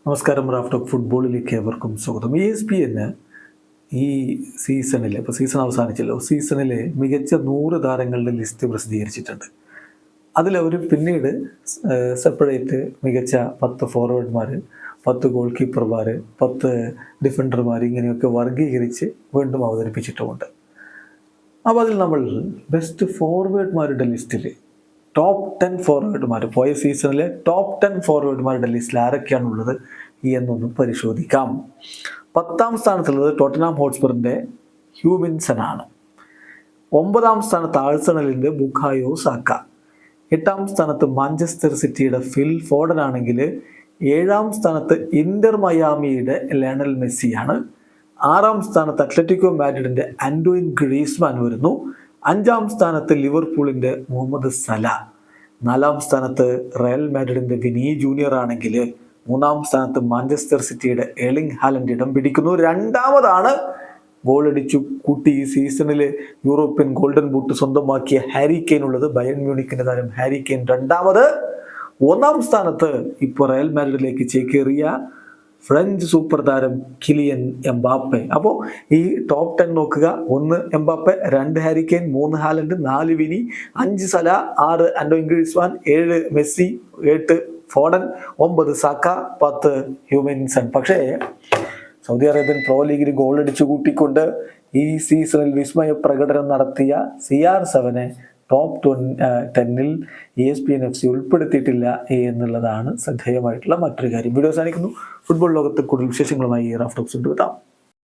നമസ്കാരം. Raft of ഫുട്ബോളിലേക്ക് ഏവർക്കും സ്വാഗതം. ESPN ഈ സീസണിൽ, ഇപ്പോൾ സീസൺ അവസാനിച്ചല്ലോ, സീസണിലെ മികച്ച 100 താരങ്ങളുടെ ലിസ്റ്റ് പ്രസിദ്ധീകരിച്ചിട്ടുണ്ട്. അതിലവർ പിന്നീട് സെപ്പറേറ്റ് മികച്ച 10 ഫോർവേഡ്മാർ, 10 ഗോൾ കീപ്പർമാർ, 10 ഡിഫൻഡർമാർ, ഇങ്ങനെയൊക്കെ വർഗീകരിച്ച് വീണ്ടും അവതരിപ്പിച്ചിട്ടുമുണ്ട്. അപ്പോൾ അതിൽ നമ്മൾ ബെസ്റ്റ് ഫോർവേഡ്മാരുടെ ലിസ്റ്റിൽ ടോപ്പ് 10 ഫോർവേഡ്മാർ, പോയ സീസണിലെ ടോപ്പ് 10 ഫോർവേഡ്മാരുടെ ലിസ്റ്റിൽ ആരൊക്കെയാണുള്ളത് എന്നൊന്ന് പരിശോധിക്കാം. 10ാം സ്ഥാനത്തുള്ളത് ടോട്ടനാം ഹോട്ട്സ്പറിൻ്റെ ഹ്യൂമിൻസൺ ആണ്. 9ാം സ്ഥാനത്ത് ആഴ്സണലിൻ്റെ ബുക്കായോ സാക്ക. 8ാം സ്ഥാനത്ത് മാഞ്ചസ്റ്റർ സിറ്റിയുടെ ഫിൽ ഫോഡൻ ആണെങ്കിൽ 7ാം സ്ഥാനത്ത് ഇന്റർ മയാമിയുടെ ലയണൽ മെസ്സിയാണ്. 6ാം സ്ഥാനത്ത് അത്ലറ്റിക്കോ മാഡ്രിഡിൻ്റെ ആൻഡോയിൻ ഗ്രീസ്മാൻ വരുന്നു. 5ാം സ്ഥാനത്ത് ലിവർപൂളിൻ്റെ മുഹമ്മദ് സല. 4ാം സ്ഥാനത്ത് റയൽ മാഡ്രിഡിൻ്റെ വിനി ജൂനിയർ ആണെങ്കിൽ 3ാം സ്ഥാനത്ത് മാഞ്ചസ്റ്റർ സിറ്റിയുടെ എർലിംഗ് ഹാലൻഡ് ഇടം പിടിക്കുന്നു. 2ാമതാണ് ഗോളടിച്ചു കൂട്ടി ഈ സീസണിൽ യൂറോപ്യൻ ഗോൾഡൻ ബൂട്ട് സ്വന്തമാക്കിയ ഹാരി കെയ്ൻ ഉള്ളത്. ബയൺ മ്യൂണിക്കിൻ്റെ താരം ഹാരി കെയ്ൻ 2ാമത്. 1ാം സ്ഥാനത്ത് ഇപ്പോൾ റയൽ മാഡ്രിഡിലേക്ക് ചേക്കേറിയ ഫ്രഞ്ച് സൂപ്പർ താരം കിലിയൻ എംബാപ്പെ. അപ്പോൾ ഈ ടോപ്പ് 10 നോക്കുക. 1 എംബാപ്പെ, 2 ഹാരി കെയ്ൻ, 3 ഹാലൻഡ്, 4 വിനി, 5 സല, 6 Antoine Griezmann, 7 Messi, 8 Foden, 9 Saka, 10 ഹ്യൂമിൻസൺ. പക്ഷേ സൗദി അറേബ്യൻ പ്രോ ലീഗിൽ ഗോളടിച്ചു കൂട്ടിക്കൊണ്ട് ഈ സീസണിൽ വിസ്മയ പ്രകടനം നടത്തിയ CR7 ടോപ്പ് 10 ESPN FC ഉൾപ്പെടുത്തിയിട്ടില്ല എന്നുള്ളതാണ് ശ്രദ്ധേയമായിട്ടുള്ള മറ്റൊരു കാര്യം. വീഡിയോ അവസാനിക്കുന്നു. ഫുട്ബോൾ ലോകത്ത് കൂടുതൽ വിശേഷങ്ങളുമായി റാഫ്റ്റ് ഓഫ് ഫുട്ബോൾ.